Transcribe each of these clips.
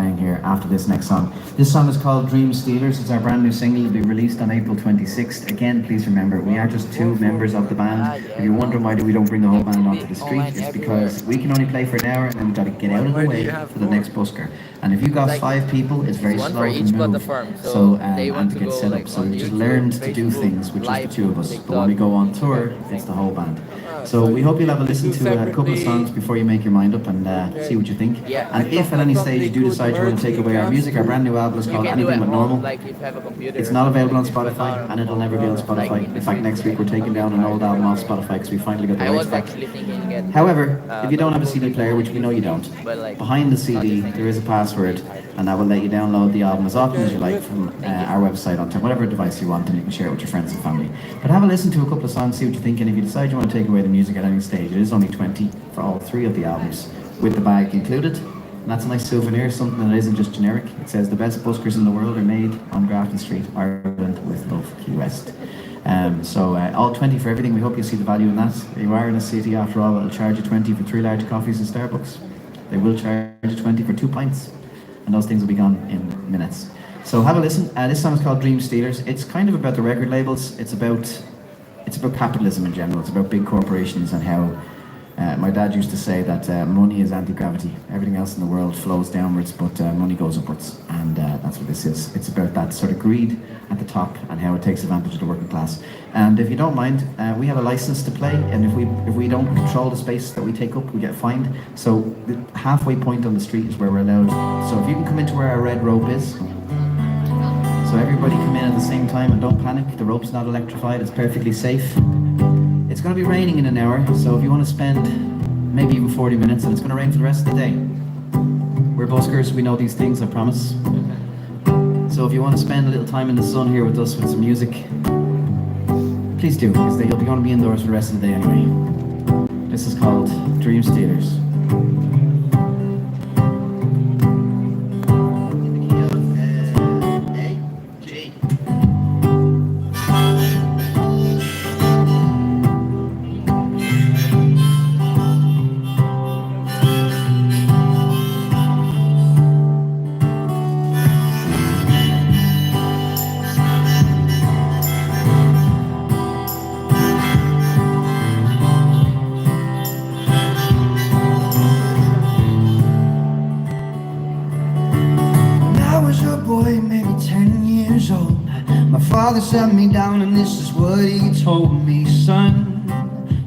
playing here after this next song. This song is called Dream Stealers. It's our brand new single. It'll be released on April 26th. Again, please remember, we are just two members of the band. If you're wondering why we don't bring the whole band onto the street, it's because we can only play for an hour and then we've got to get out of the way for the next busker. And if you've got 5 people, it's very slow to move. So, and to get set up. So we just learned to do things with just the 2 of us. But when we go on tour, it's the whole band. So we hope you'll have a listen to a couple of songs before you make your mind up and see what you think. And if at any stage you do decide you want to take away our music, our brand new album is called Anything But Normal. It's not available on Spotify and it'll never be on Spotify. In fact, next week we're taking down an old album off Spotify because we finally got the rights back. However, if you don't have a CD player, which we know you don't, behind the CD there is a password and that will let you download the album as often as you like from our website onto whatever device you want, and you can share it with your friends and family. But have a listen to a couple of songs, see what you think, and if you decide you want to take away the music at any stage, it is only 20 for all 3 of the albums, with the bag included. And that's a nice souvenir, something that isn't just generic. It says the best buskers in the world are made on Grafton Street, Ireland, with love, Keywest. So all 20 for everything. We hope you see the value in that. You are in a city after all. It'll charge you 20 for 3 large coffees in Starbucks. They will charge you 20 for 2 pints, and those things will be gone in minutes. So have a listen. This song is called Dream Stealers. It's kind of about the record labels. It's about capitalism in general. It's about big corporations and how my dad used to say that money is anti-gravity. Everything else in the world flows downwards, but money goes upwards, and that's what this is. It's about that sort of greed at the top and how it takes advantage of the working class. And if you don't mind, we have a license to play, and if we don't control the space that we take up, we get fined. So the halfway point on the street is where we're allowed. So if you can come into where our red rope is, so everybody come in at the same time and don't panic. The rope's not electrified, it's perfectly safe. It's going to be raining in an hour, so if you want to spend maybe even 40 minutes, and it's going to rain for the rest of the day. We're buskers, we know these things, I promise. So if you want to spend a little time in the sun here with us with some music, please do, because you'll be going to be indoors for the rest of the day anyway. This is called Dream Stealers. Boy, maybe 10 years old, my father sat me down and this is what he told me. Son,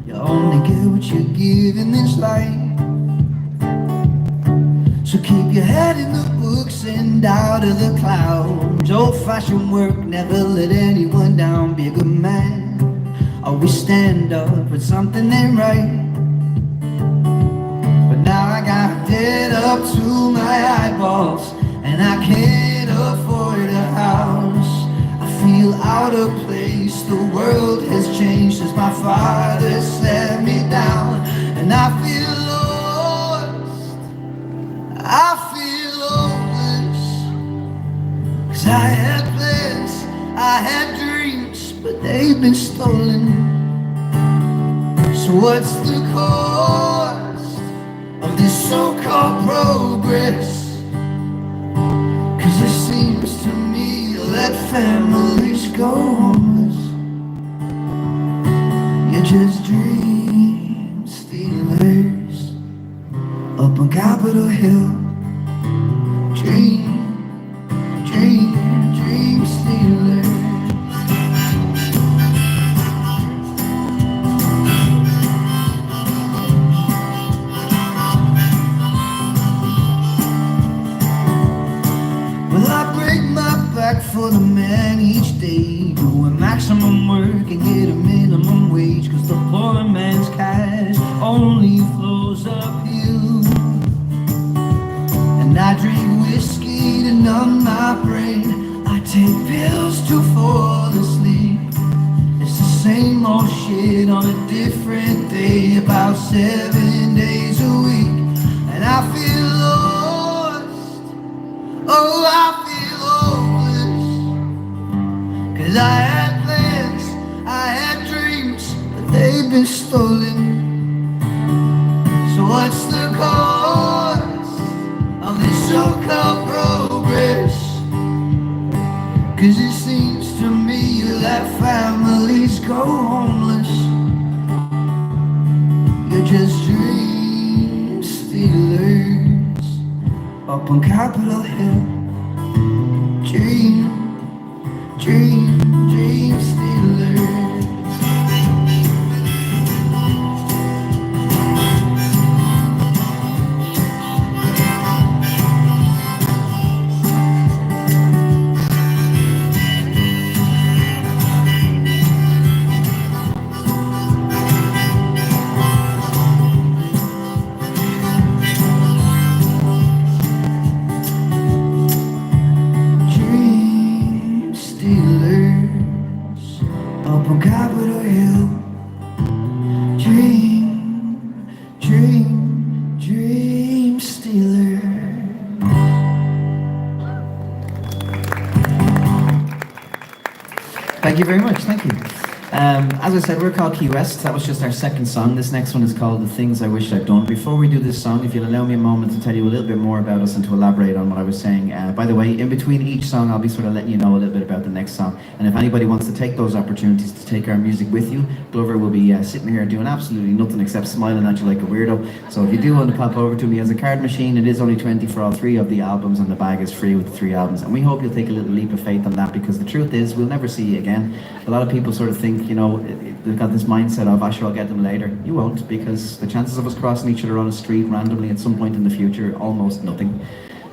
you only get what you give in this life, so keep your head in the books and out of the clouds. Old-fashioned work, never let anyone down. Be a good man, always stand up when something ain't right. But now I got debt up to my eyeballs, and I can't afford a house. I feel out of place, the world has changed since my father set me down. And I feel lost, I feel hopeless, 'cause I had plans, I had dreams, but they've been stolen. So what's the cost of this so-called progress? It seems to me that families go homeless. You're just dream stealers up on Capitol Hill. Dream stealers. For the man each day, doing maximum work and get a minimum wage, 'cause the poor man's cash only flows uphill. And I drink whiskey to numb my brain, I take pills to fall asleep. It's the same old shit on a different day, about 7 days a week. And I feel lost, oh I feel hopeless, 'cause I had plans, I had dreams, but they've been stolen. So what's the cost of this so-called 'Cause it seems to me that families go homeless. You're just dream stealers up on Capitol Hill. Dream, dream stealers. Dream stealers up on Capitol Hill. Dream stealers. Thank you very much, thank you. As I said, we're called Keywest. That was just our second song. This next one is called The Things I Wish I'd Done. Before we do this song, if you'll allow me a moment to tell you a little bit more about us and to elaborate on what I was saying. By the way, in between each song, I'll be sort of letting you know a little bit about the next song. And if anybody wants to take those opportunities to take our music with you, Glover will be sitting here doing absolutely nothing except smiling at you like a weirdo. So if you do want to pop over to me, as a card machine, it is only 20 for all 3 of the albums, and the bag is free with the 3 albums. And we hope you'll take a little leap of faith on that, because the truth is, we'll never see you again. A lot of people sort of think, you know, they've got this mindset of, sure, I'll get them later. You won't, because the chances of us crossing each other on a street randomly at some point in the future, almost nothing.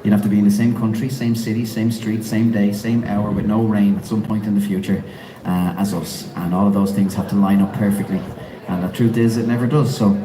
You'd have to be in the same country, same city, same street, same day, same hour, with no rain at some point in the future as us. And all of those things have to line up perfectly. And the truth is, it never does. So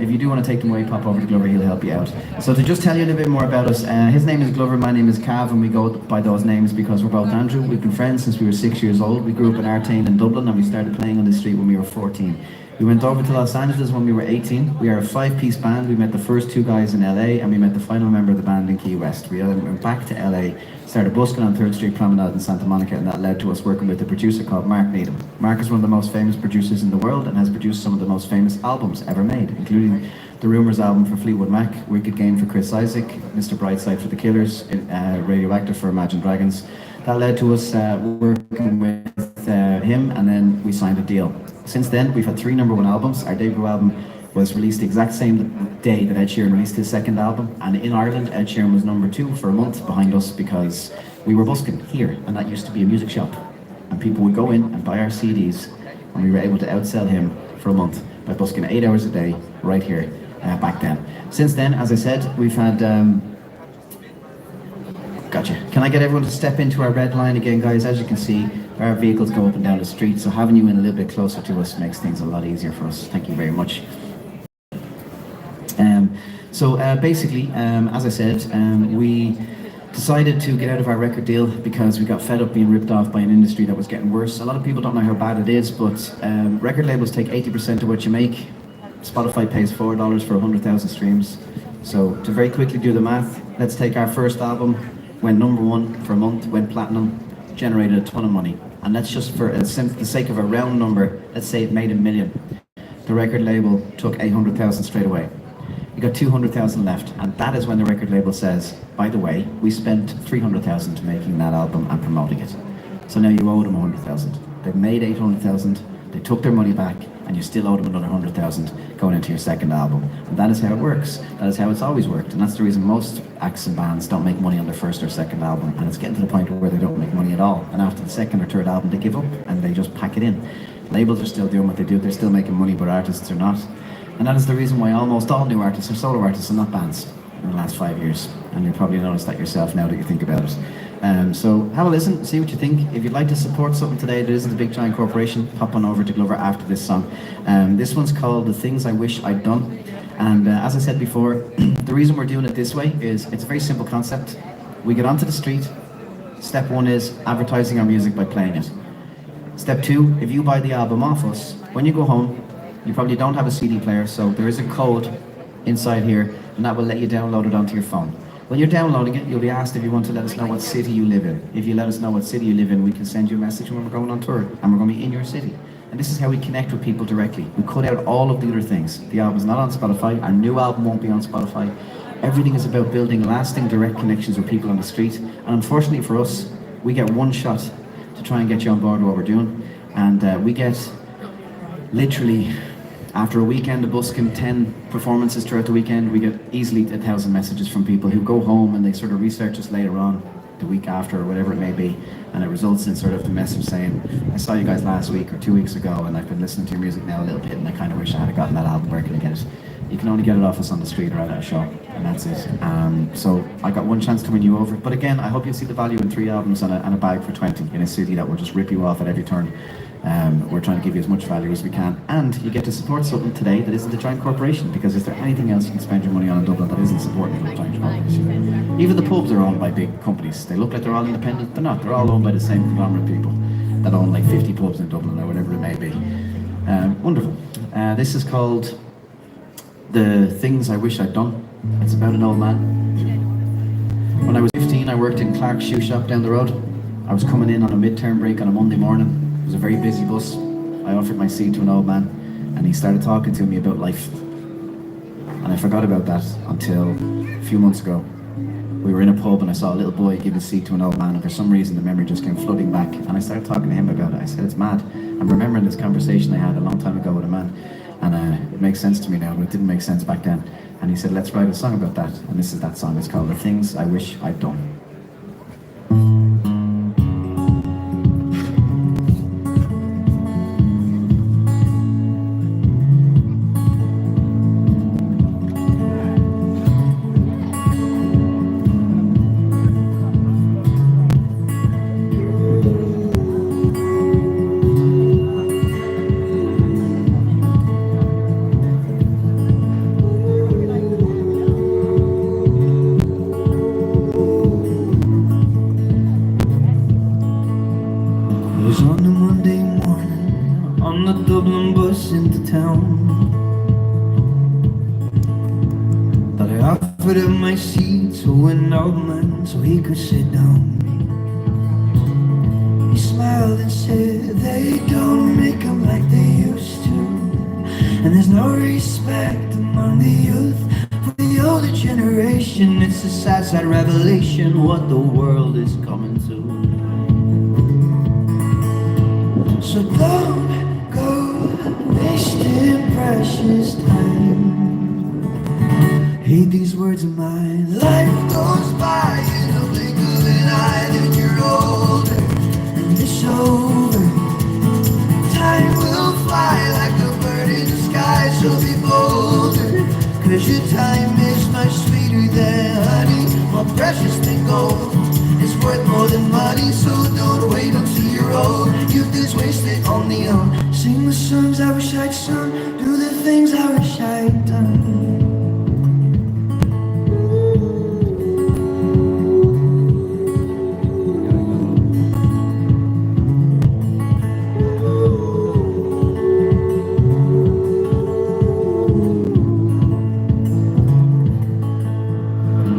if you do want to take them away, pop over to Glover, he'll help you out. So to just tell you a little bit more about us, his name is Glover, my name is Cav, and we go by those names because we're both Andrew. We've been friends since we were 6 years old. We grew up in Artane in Dublin, and we started playing on the street when we were 14. We went over to Los Angeles when we were 18. We are a 5-piece band. We met the first 2 guys in LA, and we met the final member of the band in Key West. We then went back to LA, started busking on 3rd Street Promenade in Santa Monica, and that led to us working with a producer called Mark Needham. Mark is one of the most famous producers in the world and has produced some of the most famous albums ever made, including the Rumours album for Fleetwood Mac, Wicked Game for Chris Isaac, Mr. Brightside for The Killers, Radioactive for Imagine Dragons. That led to us working with him, and then we signed a deal. Since then, we've had 3 #1 albums. Our debut album was released the exact same day that Ed Sheeran released his second album, and in Ireland, Ed Sheeran was #2 for a month behind us because we were busking here, and that used to be a music shop, and people would go in and buy our CDs, and we were able to outsell him for a month by busking 8 hours a day right here back then. Since then, as I said, we've had Gotcha. Can I get everyone to step into our red line again, guys? As you can see, our vehicles go up and down the street, so having you in a little bit closer to us makes things a lot easier for us. Thank you very much. Basically, as I said, we decided to get out of our record deal because we got fed up being ripped off by an industry that was getting worse. A lot of people don't know how bad it is, but record labels take 80% of what you make. Spotify pays $4 for 100,000 streams. So to very quickly do the math, let's take our first album, went #1 for a month, went platinum, generated a ton of money. And let's just, for the sake of a round number, let's say it made $1 million. The record label took 800,000 straight away. You got 200,000 left, and that is when the record label says, by the way, we spent 300,000 making that album and promoting it. So now you owe them 100,000. They've made 800,000, they took their money back, and you still owe them another 100,000 going into your second album. And that is how it works. That is how it's always worked. And that's the reason most acts and bands don't make money on their first or second album. And it's getting to the point where they don't make money at all. And after the second or third album, they give up and they just pack it in. Labels are still doing what they do. They're still making money, but artists are not. And that is the reason why almost all new artists are solo artists and not bands in the last 5 years. And you'll probably notice that yourself now that you think about it. So have a listen, see what you think. If you'd like to support something today that isn't a big giant corporation, pop on over to Glover after this song. This one's called The Things I Wish I'd Done. And as I said before, the reason we're doing it this way is it's a very simple concept. We get onto the street. Step 1 is advertising our music by playing it. Step 2, if you buy the album off us, when you go home, you probably don't have a CD player, so there is a code inside here, and that will let you download it onto your phone. When you're downloading it, you'll be asked if you want to let us know what city you live in. If you let us know what city you live in, we can send you a message when we're going on tour, and we're going to be in your city. And this is how we connect with people directly. We cut out all of the other things. The album's not on Spotify, our new album won't be on Spotify. Everything is about building lasting direct connections with people on the street. And unfortunately for us, we get one shot to try and get you on board what we're doing, and we get literally, after a weekend of busking, 10 performances throughout the weekend, we get easily 1,000 messages from people who go home and they sort of research us later on, the week after or whatever it may be, and it results in sort of the message saying, I saw you guys last week or 2 weeks ago and I've been listening to your music now a little bit and I kind of wish I had gotten that album. Where can I get it? You can only get it off us on the street or at a shop, and that's it. So I got one chance to win you over, but again, I hope you'll see the value in 3 albums and a bag for 20 in a city that will just rip you off at every turn. We're trying to give you as much value as we can, and you get to support something today that isn't a giant corporation, because is there anything else you can spend your money on in Dublin that isn't supporting a giant corporation? Even the pubs are owned by big companies. They look like they're all independent, they're not. They're all owned by the same conglomerate people that own like 50 pubs in Dublin or whatever it may be. Wonderful. This is called The Things I Wish I'd Done. It's about an old man. When I was 15, I worked in Clark's shoe shop down the road. I was coming in on a midterm break on a Monday morning. It was a very busy bus. I offered my seat to an old man and he started talking to me about life. And I forgot about that until a few months ago. We were in a pub and I saw a little boy give his seat to an old man, and for some reason the memory just came flooding back, and I started talking to him about it. I said, it's mad. I'm remembering this conversation I had a long time ago with a man, and it makes sense to me now, but it didn't make sense back then. And he said, let's write a song about that. And this is that song. It's called The Things I Wish I'd Done. On a Monday morning, on the Dublin bus into town, thought I offered him my seat to an old man so he could sit down. He smiled and said, they don't make them like they used to, and there's no respect among the youth for the older generation. It's a sad, sad revelation what the world is coming to. So don't go wasting precious time. Heed these words of mine. Life goes by in a blink of an eye. Then you're older and it's over. Time will fly like a bird in the sky. So be bolder, 'cause your time is much sweeter than honey, more precious than gold. It's worth more than money, so don't wait until you're old. Youth is wasted on the young. Sing the songs I wish I'd sung, do the things I wish I'd done.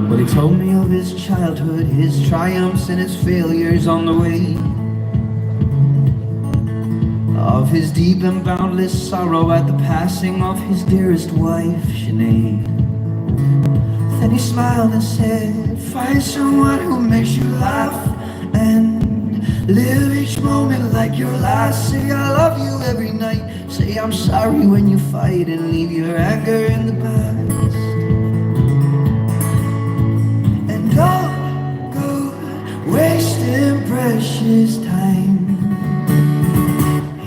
Well, he told me of his childhood, his triumphs and his failures on the way, of his deep and boundless sorrow at the passing of his dearest wife, Sinead. Then he smiled and said, find someone who makes you laugh and live each moment like your last. Say I love you every night, say I'm sorry when you fight, and leave your anger in the past. And don't go wasting precious time.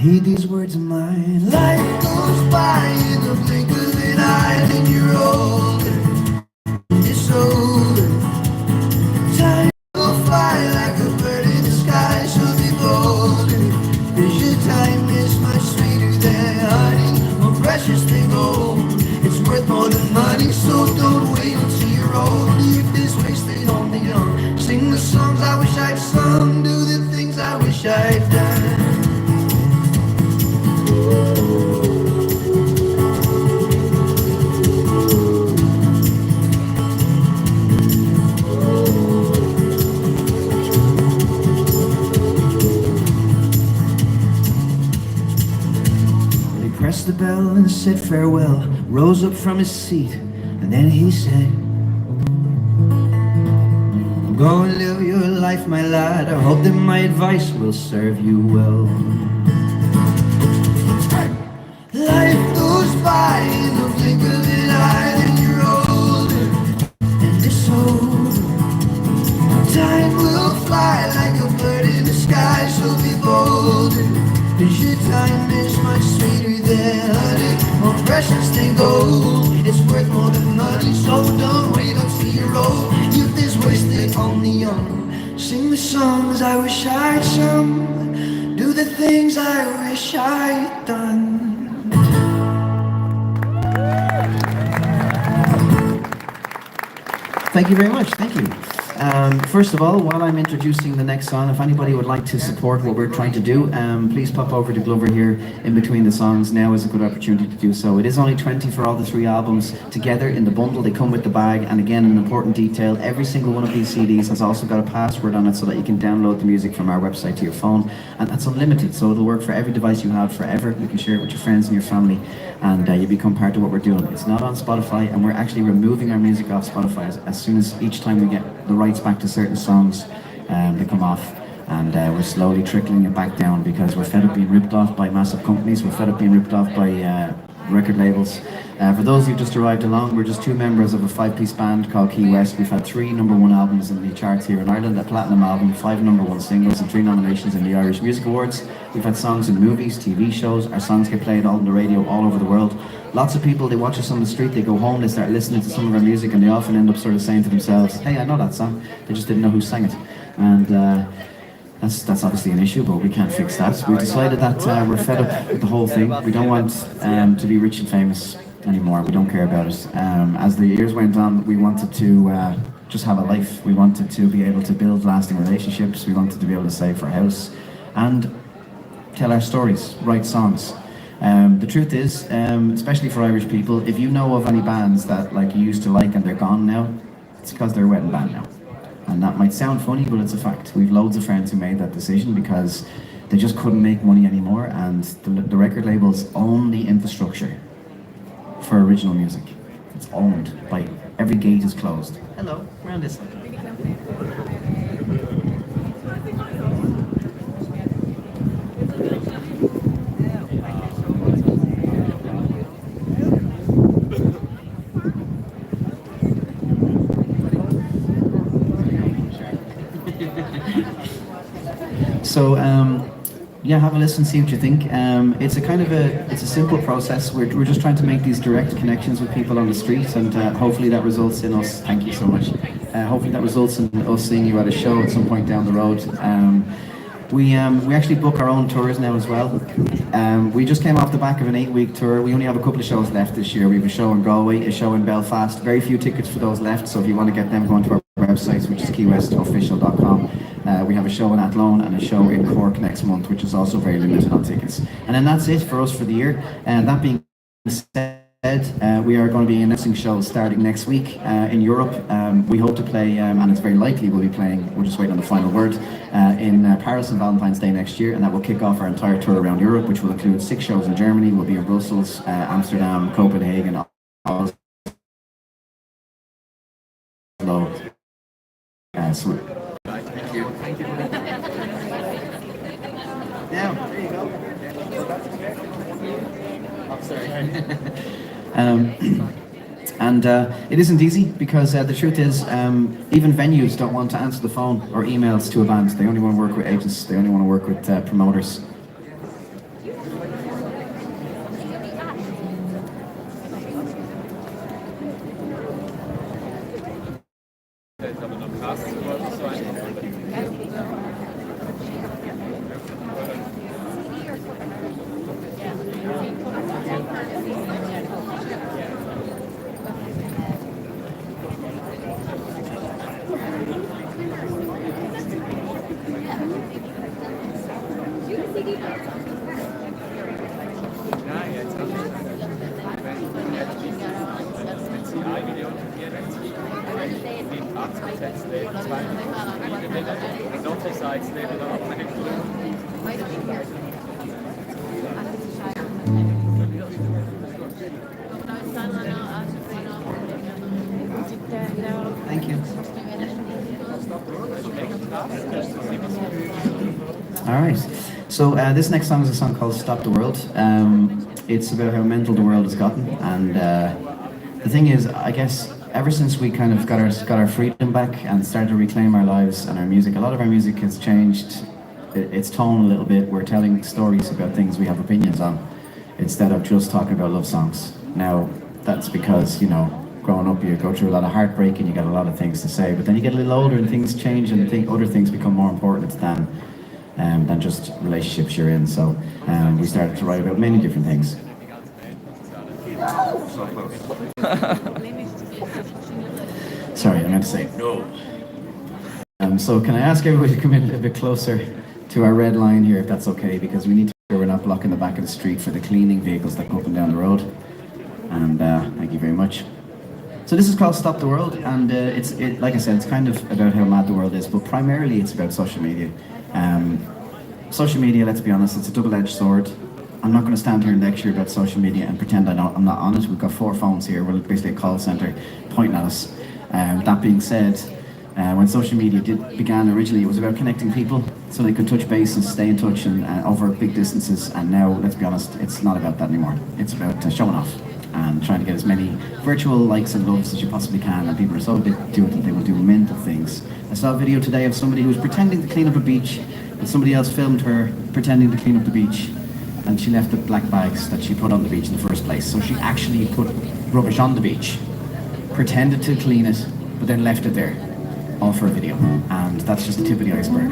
Heed these words of mine. Life goes by in the blink of an eye. Then you're older, it's over. Time will fly like a bird in the sky. So be bolder, 'cause your time is much sweeter than honey, more precious than gold. It's worth more than money, so don't wait until you're old. Youth is wasted on the young. Sing the songs I wish I'd sung, do the things I wish I'd done. He pressed the bell and said farewell, rose up from his seat, and then he said, I'm Go and live your life, my lad. I hope that my advice will serve you well. Life goes by in the blink of an eye, and you're older and disorder. Time will fly like a bird in the sky, so be bolder. 'Cause your time is much sweeter than honey, more precious than gold. It's worth more than money, so don't wait until you're old. Youth is wasted on the young. Sing the songs I wish I'd sung, do the things I wish I'd done. Thank you very much. Thank you. First of all, while I'm introducing the next song, if anybody would like to support what we're trying to do, please pop over to Glover here in between the songs. Now is a good opportunity to do so. It is only 20 for all the 3 albums together in the bundle. They come with the bag, and again, an important detail, every single one of these CDs has also got a password on it so that you can download the music from our website to your phone, and that's unlimited, so it'll work for every device you have forever. You can share it with your friends and your family, and you become part of what we're doing. It's not on Spotify, and we're actually removing our music off Spotify as soon as each time we get the rights back to certain songs, they come off, and we're slowly trickling it back down because we're fed up being ripped off by massive companies. We're fed up being ripped off by record labels. For those who've just arrived along, we're just 2 members of a 5-piece band called Keywest. We've had 3 #1 albums in the charts here in Ireland, a platinum album, 5 #1 singles, and 3 nominations in the Irish Music Awards. We've had songs in movies, TV shows. Our songs get played on the radio all over the world. Lots of people, they watch us on the street, they go home, they start listening to some of our music, and they often end up sort of saying to themselves, hey, I know that song. They just didn't know who sang it. And that's obviously an issue, but we can't fix that. We've decided that we're fed up with the whole thing. We don't want to be rich and famous anymore. We don't care about it. As the years went on, we wanted to just have a life. We wanted to be able to build lasting relationships. We wanted to be able to save for a house and tell our stories, write songs. The truth is, especially for Irish people, if you know of any bands that like you used to like and they're gone now, it's because they're a wedding band now. And that might sound funny, but it's a fact. We've loads of friends who made that decision because they just couldn't make money anymore, and the record labels own the infrastructure for original music. It's owned by, every gate is closed. Hello, we're on this side. So yeah, have a listen, see what you think. It's a kind of it's a simple process. We're just trying to make these direct connections with people on the street, and hopefully that results in us. Thank you so much. Hopefully that results in us seeing you at a show at some point down the road. We actually book our own tours now as well. We just came off the back of an 8-week tour. We only have a couple of shows left this year. We have a show in Galway, a show in Belfast. Very few tickets for those left, so if you want to get them, go onto our website, which is keywestofficial.com. We have a show in Athlone and a show in Cork next month, which is also very limited on tickets. And then that's it for us for the year. And that being said, we are going to be announcing shows starting next week in Europe. We hope to play, and it's very likely we'll be playing, we're just waiting on the final word, in Paris on Valentine's Day next year, and that will kick off our entire tour around Europe, which will include 6 shows in Germany. We'll be in Brussels, Amsterdam, Copenhagen, Oslo. Thank you. Thank you. Yeah, there you go. I'm sorry. And it isn't easy because the truth is, even venues don't want to answer the phone or emails to a band. They only want to work with agents. They only want to work with promoters. Thank you. All right. So this next song is a song called "Stop the World." It's about how mental the world has gotten, and the thing is, I guess ever since we kind of got our freedom back and started to reclaim our lives and our music, a lot of our music has changed its tone a little bit. We're telling stories about things we have opinions on, instead of just talking about love songs. Now, that's because, you know, growing up you go through a lot of heartbreak and you get a lot of things to say, but then you get a little older and things change and other things become more important than just relationships you're in. So we started to write about many different things. Sorry, I meant to say no. So can I ask everybody to come in a little bit closer to our red line here, if that's okay, because we need to make sure we're not blocking the back of the street for the cleaning vehicles that go up and down the road. And thank you very much. So this is called Stop the World, and like I said, it's kind of about how mad the world is, but primarily it's about social media. Social media, let's be honest, it's a double-edged sword. I'm not going to stand here and lecture about social media and pretend I'm not on it. We've got 4 phones here. We're basically a call centre pointing at us. That being said, when social media began originally, it was about connecting people so they could touch base and stay in touch and over big distances. And now, let's be honest, it's not about that anymore. It's about showing off and trying to get as many virtual likes and loves as you possibly can. And people are so addicted to it that they will do mental things. I saw a video today of somebody who was pretending to clean up a beach, and somebody else filmed her pretending to clean up the beach, and she left the black bags that she put on the beach in the first place. So she actually put rubbish on the beach, pretended to clean it, but then left it there, all for a video. And that's just the tip of the iceberg.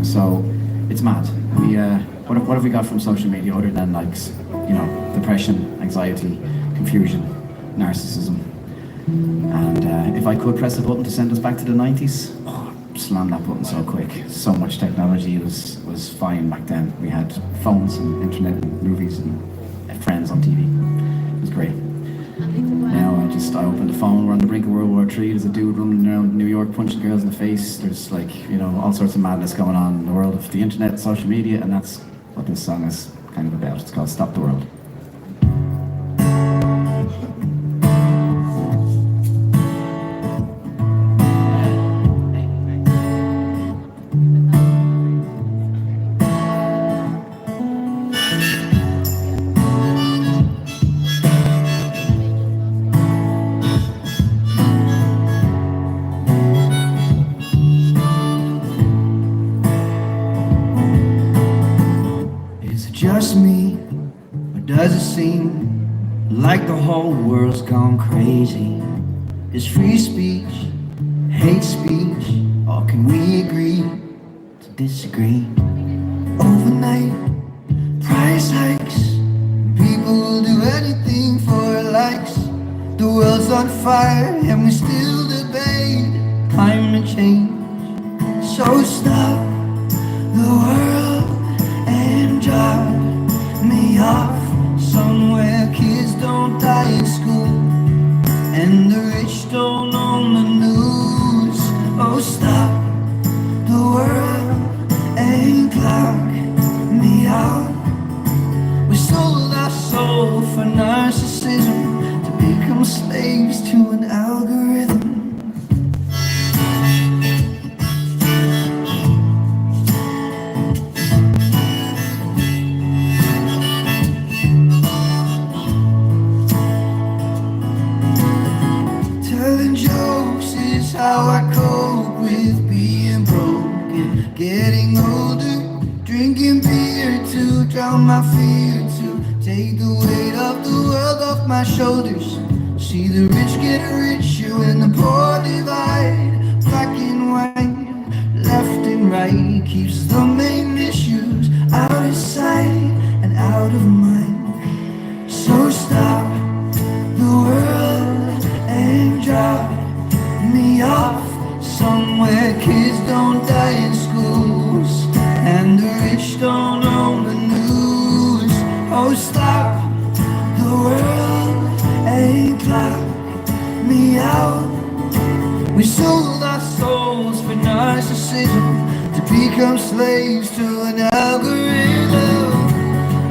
So it's mad. What have we got from social media other than, like, you know, depression, anxiety, confusion, narcissism? And if I could press a button to send us back to the 90s, slam that button so quick. So much technology was fine back then. We had phones and internet and movies and friends on TV. It was great. Now I open the phone, we're on the brink of World War III, there's a dude running around New York punching girls in the face. There's, like, you know, all sorts of madness going on in the world of the internet, social media, and that's what this song is kind of about. It's called Stop the World. Just me, or does it seem like the whole world's gone crazy? Is free speech, hate speech, or can we agree to disagree? Overnight, price hikes, people will do anything for likes. The world's on fire and we still debate climate change. So stop the world and drop me off somewhere kids don't die in school and the rich don't own the news. Oh, stop the world and clock me out. We sold our soul for narcissism to become slaves to an algorithm. How I cope with being broken, getting older, drinking beer to drown my fear, to take the weight of the world off my shoulders. See the rich get richer and the poor divide, black and white, left and right, keeps the main issues out of sight and out of mind. So stop the world and drop me off somewhere kids don't die in schools and the rich don't own the news. Oh, stop the world and clock me out. We sold our souls for narcissism to become slaves to an algorithm.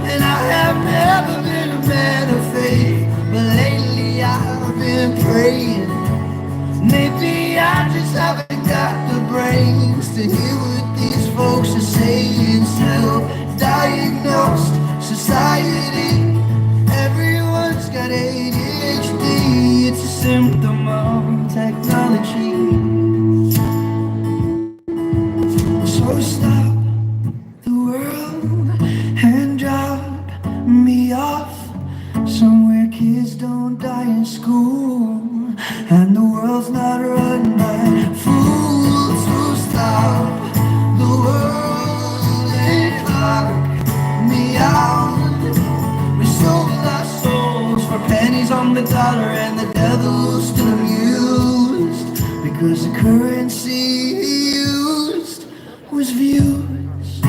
And I have never been a man of faith, but lately I've been praying. Maybe I just haven't got the brains currency he used was views.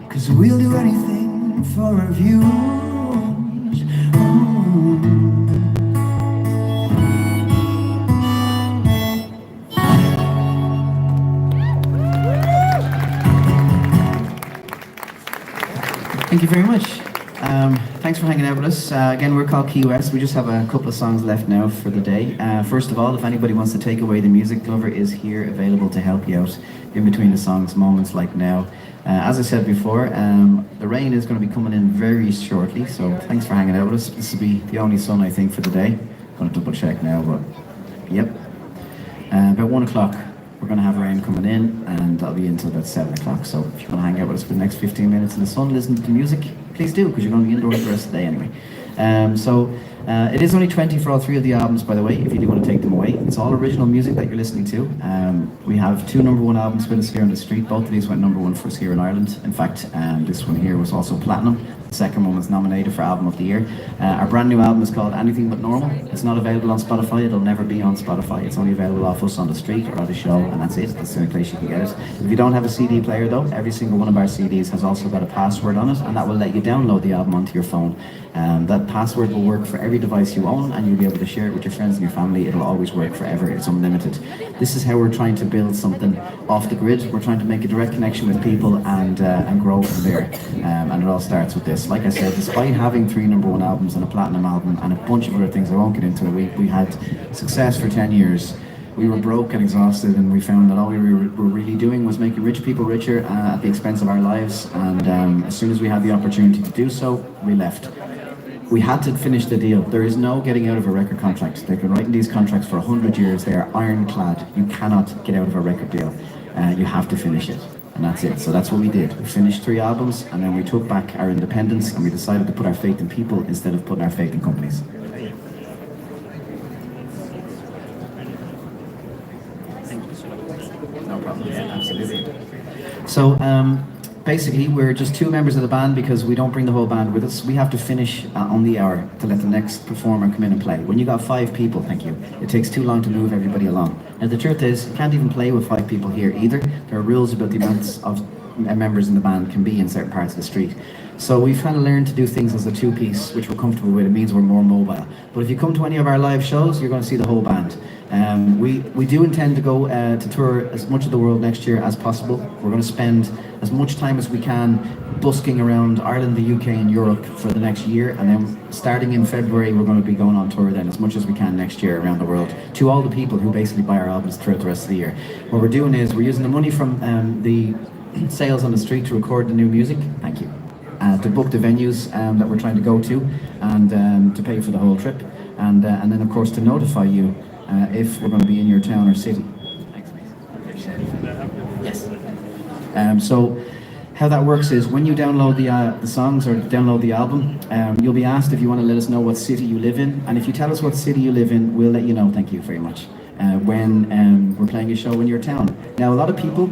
'Cause we'll do anything for our views. Thank you very much. Thanks for hanging out with us. Again, we're called Keywest. We just have a couple of songs left now for the day. First of all, if anybody wants to take away the music, Glover is here available to help you out in between the songs, moments like now. As I said before, the rain is going to be coming in very shortly, so thanks for hanging out with us. This will be the only sun, I think, for the day. Going to double check now, but yep. About 1 o'clock, we're going to have rain coming in, and that'll be until about 7 o'clock. So if you want to hang out with us for the next 15 minutes in the sun, listen to music, please do, because you're going to be indoors the rest of the day anyway. It is only 20 for all three of the albums, by the way, if you do want to take them away. It's all original music that you're listening to. We have 2 #1 albums with us here on the street. Both of these went #1 for us here in Ireland. In fact, this one here was also platinum. The second one was nominated for Album of the Year. Our brand new album is called Anything But Normal. It's not available on Spotify. It'll never be on Spotify. It's only available off us on the street or at a show, and that's it. That's the only place you can get it. If you don't have a CD player though, every single one of our CDs has also got a password on it, and that will let you download the album onto your phone. That password will work for every device you own, and you'll be able to share it with your friends and your family. It'll always work forever. It's unlimited. This is how we're trying to build something off the grid. We're trying to make a direct connection with people and grow from there. And it all starts with this. Like I said, despite having 3 #1 albums and a platinum album and a bunch of other things I won't get into, we had success for 10 years. We were broke and exhausted, and we found that all we were really doing was making rich people richer at the expense of our lives. And as soon as we had the opportunity to do so, we left. We had to finish the deal. There is no getting out of a record contract. They've been writing these contracts for 100 years. They are ironclad. You cannot get out of a record deal. You have to finish it. And that's it. So that's what we did. We finished 3 albums, and then we took back our independence, and we decided to put our faith in people instead of putting our faith in companies. No problem. Yeah, absolutely. So basically, we're just 2 members of the band because we don't bring the whole band with us. We have to finish on the hour to let the next performer come in and play. When you got 5 people, thank you, it takes too long to move everybody along. And the truth is, you can't even play with 5 people here either. There are rules about the amounts of members in the band can be in certain parts of the street. So we've kind of learned to do things as a 2-piece, which we're comfortable with. It means we're more mobile. But if you come to any of our live shows, you're going to see the whole band. We do intend to go to tour as much of the world next year as possible. We're going to spend as much time as we can busking around Ireland, the UK and Europe for the next year, and then starting in February we're going to be going on tour then as much as we can next year around the world to all the people who basically buy our albums throughout the rest of the year. What we're doing is we're using the money from the sales on the street to record the new music, thank you, to book the venues that we're trying to go to, and to pay for the whole trip, and then of course to notify you if we're going to be in your town or city. Thanks, mate. Yes. So how that works is when you download the songs or download the album, you'll be asked if you want to let us know what city you live in, and if you tell us what city you live in, we'll let you know, thank you very much, when we're playing a show in your town. Now a lot of people,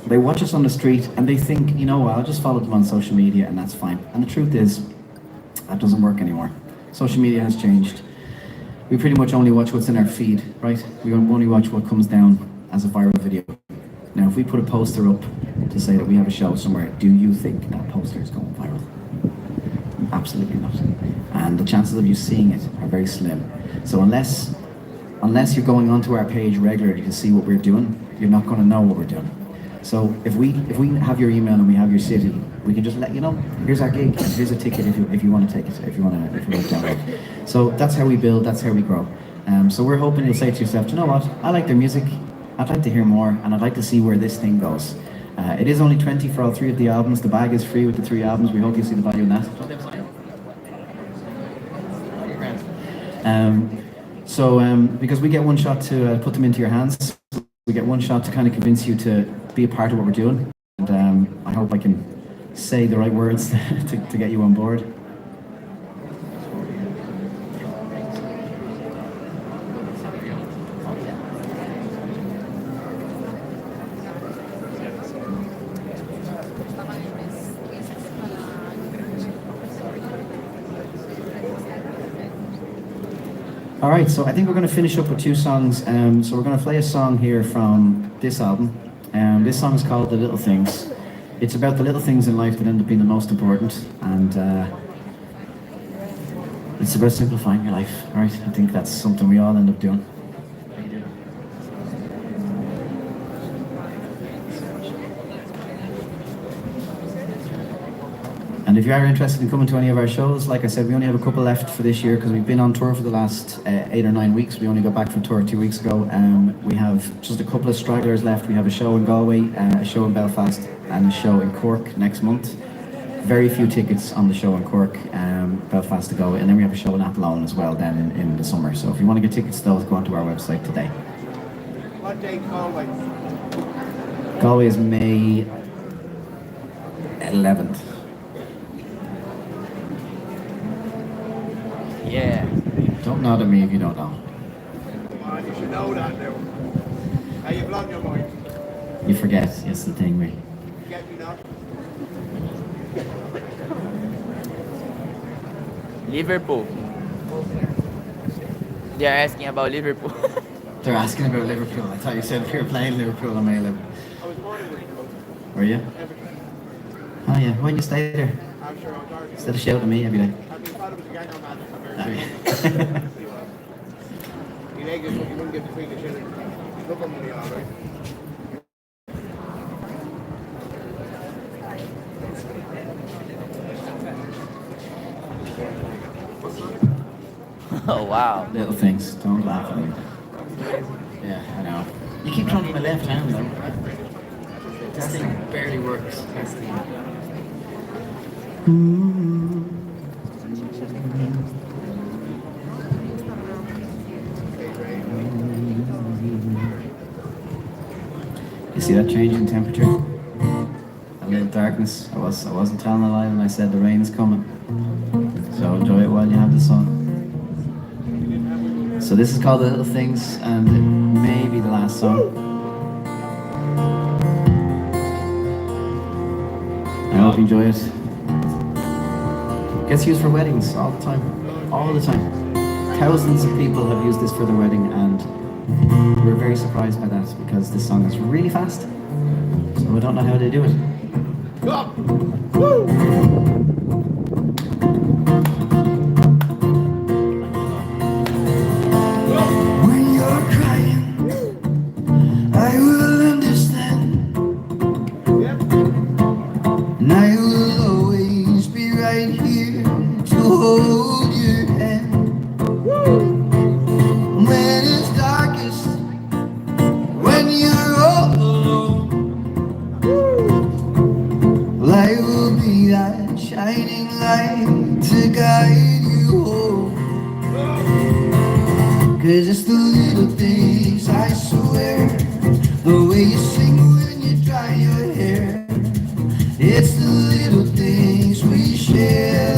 they watch us on the street and they think, you know what, I'll just follow them on social media and that's fine. And the truth is, that doesn't work anymore. Social media has changed. We pretty much only watch what's in our feed, right? We only watch what comes down as a viral video. Now, if we put a poster up to say that we have a show somewhere, do you think that poster is going viral? Absolutely not. And the chances of you seeing it are very slim. So unless you're going onto our page regularly to see what we're doing, you're not going to know what we're doing. So if we have your email and we have your city, we can just let you know, here's our gig, here's a ticket if you want to take it, if you want to download. So that's how we build, that's how we grow. So we're hoping you'll say to yourself, you know what, I like their music, I'd like to hear more, and I'd like to see where this thing goes. It is only 20 for all 3 of the albums. The bag is free with the 3 albums. We hope you see the value in that. Because we get one shot to put them into your hands, we get one shot to kind of convince you to be a part of what we're doing. And I hope I can say the right words to get you on board. All right, so I think we're going to finish up with two songs. So we're going to play a song here from this album. This song is called "The Little Things." It's about the little things in life that end up being the most important, and it's about simplifying your life. All right, I think that's something we all end up doing. And if you are interested in coming to any of our shows, like I said, we only have a couple left for this year because we've been on tour for the last 8 or 9 weeks. We only got back from tour 2 weeks ago. We have just a couple of stragglers left. We have a show in Galway, a show in Belfast, and a show in Cork next month. Very few tickets on the show in Cork, Belfast to Galway, and then we have a show in Athlone as well then in the summer. So if you want to get tickets to those, go onto our website today. What date Galway? Galway is May 11th. Yeah. Don't nod at me if you don't know. Come on, you should know that now. Are you blown your mind? You forget, it's the thing, mate. Get me now? Liverpool. They're asking about Liverpool. They're asking about Liverpool. I thought you said if you were playing Liverpool on May 11th. I was born in Liverpool. Were you? Everything. Oh yeah, why didn't you stay there? I'm sure I'm dark. Instead of shouting at me every day. I thought it was a gang of man. Oh, yeah. You English, you wouldn't give the Queen a shilling. Look at money, all right. Oh wow. Little things, don't laugh at me. Yeah, I know. You keep trying with my left hand though. This thing barely works. You see that change in temperature? A little darkness. I wasn't telling a lie when I said the rain is coming. So enjoy it while you have the sun. So this is called The Little Things, and it may be the last song. I hope you enjoy it. Gets used for weddings all the time. All the time. Thousands of people have used this for their wedding, and we're very surprised by that because this song is really fast. So I don't know how they do it. When you're crying, I will understand, and I will always be right here to hold your hand. When it's darkest, when you're all alone, well, I will be that shining light to guide you home. 'Cause it's the little things, I swear, the way you sing when you dry your hair. It's the little things we share.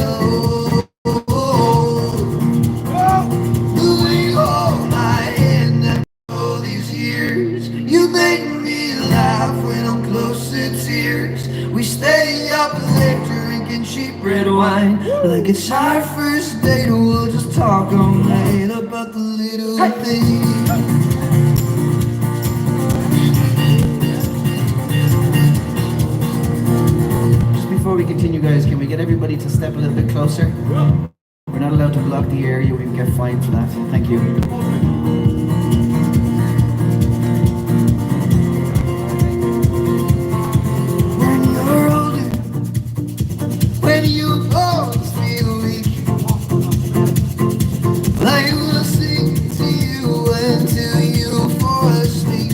The way you hold my hand after all these years, you make me laugh when I'm close to tears. We stay up late drinking cheap red wine, like it's our first date. We'll just talk all night about the little things. Just before we continue, guys, can we get everybody to step a little bit closer? We're not allowed to block the area. We can get fined for that. Thank you. When you're older, when you both feel weak, I will sing to you until you fall asleep.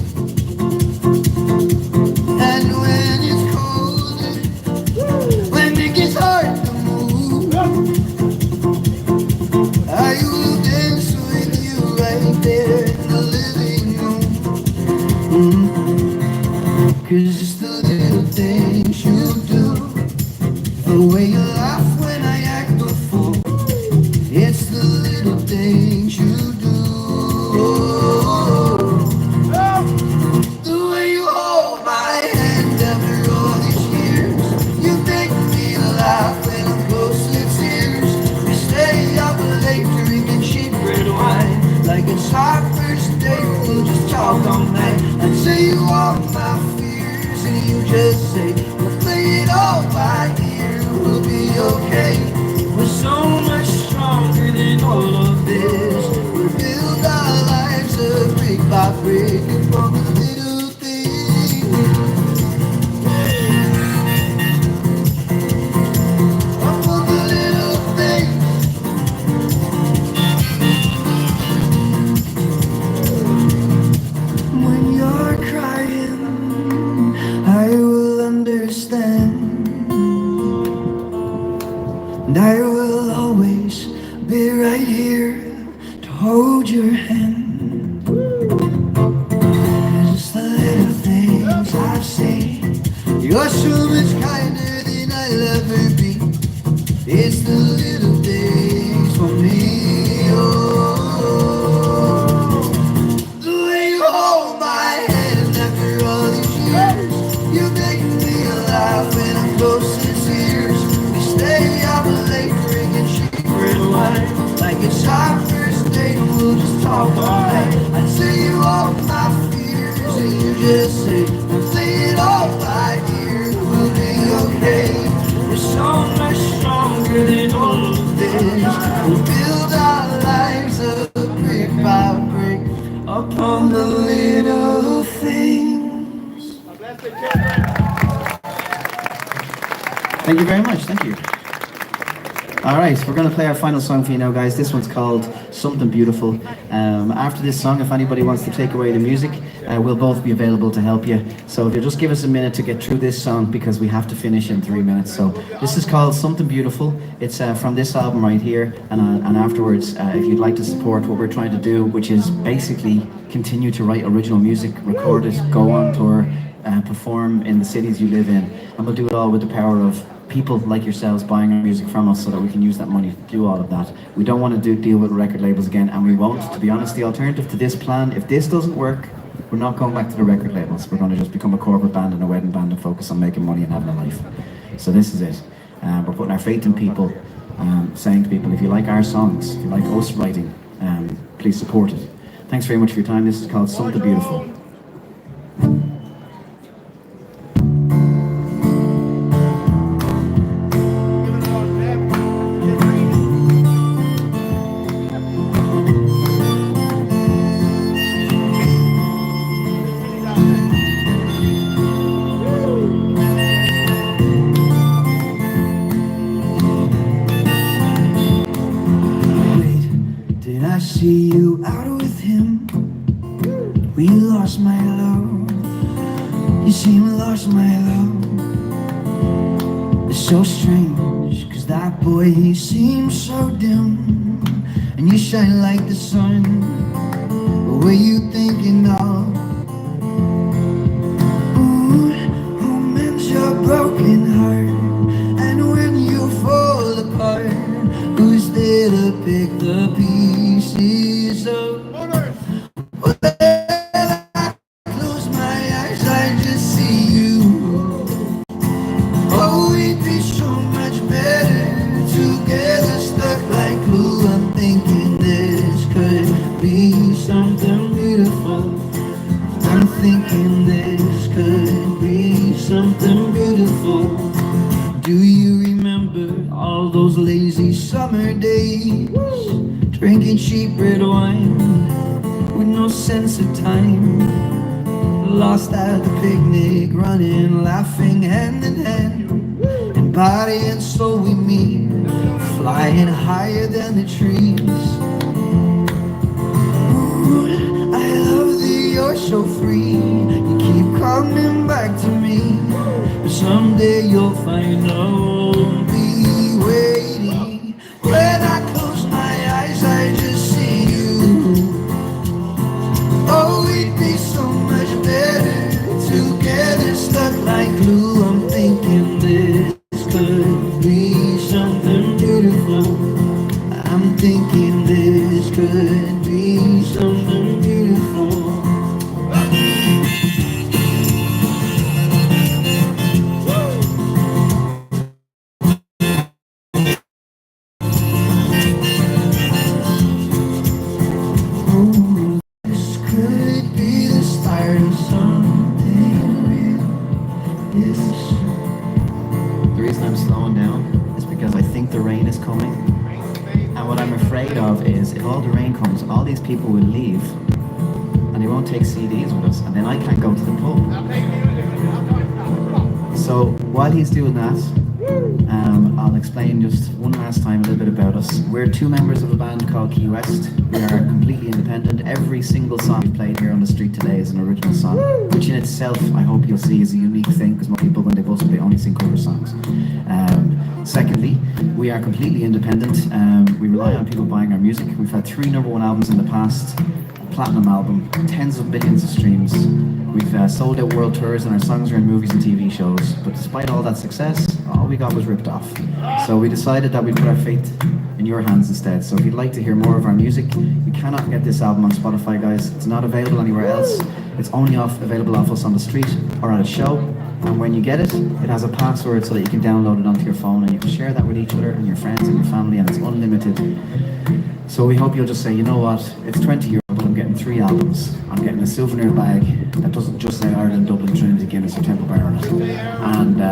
And when it's colder, when it gets hard to move, I will dance with you right there in the living room. 'Cause it's the little things you do, the way you laugh when I act a fool. It's the little things you do. The way you hold my hand after all these years, you make me laugh when I'm close to tears. We stay up late drinking cheap red wine, first date, we'll just talk all night. I'd tell you all my fears and you just say, we'll play it all by ear, we'll be okay. We're so much stronger than all of this. We'll build our lives up brick by brick upon the little things. Upon the little things. When you're crying, I will understand. And I will always be right here to hold your hand. Just the little things I say. You're so much kinder than I'll ever be. It's the little things for me. Oh, the way you hold my hand after all these years. You make me alive when I'm close to tears. We stay up late drinking cheaper wine. Like it's our first date, we'll just talk all night. I tell you all my fears and you just say, we'll play it all by ear, we'll be okay. We're so much stronger than all of this. We'll build our lives up brick by brick upon the little things. Bless the children. Thank you very much. Thank you. All right, we're going to play our final song for you now, guys. This one's called Something Beautiful. After this song, if anybody wants to take away the music, we'll both be available to help you. So if you'll just give us a minute to get through this song, because we have to finish in 3 minutes. So this is called Something Beautiful. It's from this album right here. And afterwards, if you'd like to support what we're trying to do, which is basically continue to write original music, record it, go on tour, perform in the cities you live in. And we'll do it all with the power of people like yourselves buying our music from us so that we can use that money to do all of that. We don't want to deal with record labels again, and we won't. To be honest, the alternative to this plan, if this doesn't work, we're not going back to the record labels. We're going to just become a corporate band and a wedding band and focus on making money and having a life. So this is it. We're putting our faith in people, saying to people, if you like our songs, if you like us writing, please support it. Thanks very much for your time. This is called Something Beautiful. I see you out with him. We lost my love. You seem lost my love. It's so strange, cause that boy, he seems so dim. And you shine like the sun. What were you thinking of? Ooh, who mends your broken heart? And when you fall apart, who's there to pick the pieces up? Well, I close my eyes, I just see you. Oh, we'd be so much better together, stuck like glue. I'm thinking this could be something beautiful. I'm thinking this could be something beautiful. Do you remember all those lazy summer days, drinking cheap red wine with no sense of time, lost at the picnic, running, laughing hand in hand, and body and soul we meet, flying higher than the trees. Ooh, I love that you're so free. You keep coming back to me, but someday you'll find I won't be waiting. When I close my eyes, I just see you. Oh, we'd be so much better together, stuck like glue. I'm thinking this could be something beautiful. I'm thinking this could be something beautiful. people will leave and they won't take CDs with us, and then I can't go to the pub. So while he's doing that, I'll explain just one last time a little bit about us. We're two members of a band called Keywest. We are completely independent. Every single song we played here on the street today is an original song, which in itself I hope you'll see is a unique thing, because most people when they bust they only sing cover songs. Secondly, we are completely independent. We rely on people buying our music. We've had 3 #1 albums in the past, a platinum album, tens of millions of streams. We've sold out world tours and our songs are in movies and TV shows. But despite all that success, all we got was ripped off. So we decided that we'd put our faith in your hands instead. So if you'd like to hear more of our music, you cannot get this album on Spotify, guys. It's not available anywhere else. It's only available off us on the street or at a show. And when you get it, it has a password so that you can download it onto your phone and you can share that with each other and your friends and your family, and it's unlimited. So we hope you'll just say, you know what, it's €20, but I'm getting 3 albums. I'm getting a souvenir bag that doesn't just say Ireland, Dublin, Trinity, Guinness or Temple Bar on it. And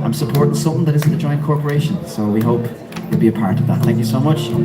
I'm supporting something that isn't a giant corporation. So we hope you'll be a part of that. Thank you so much.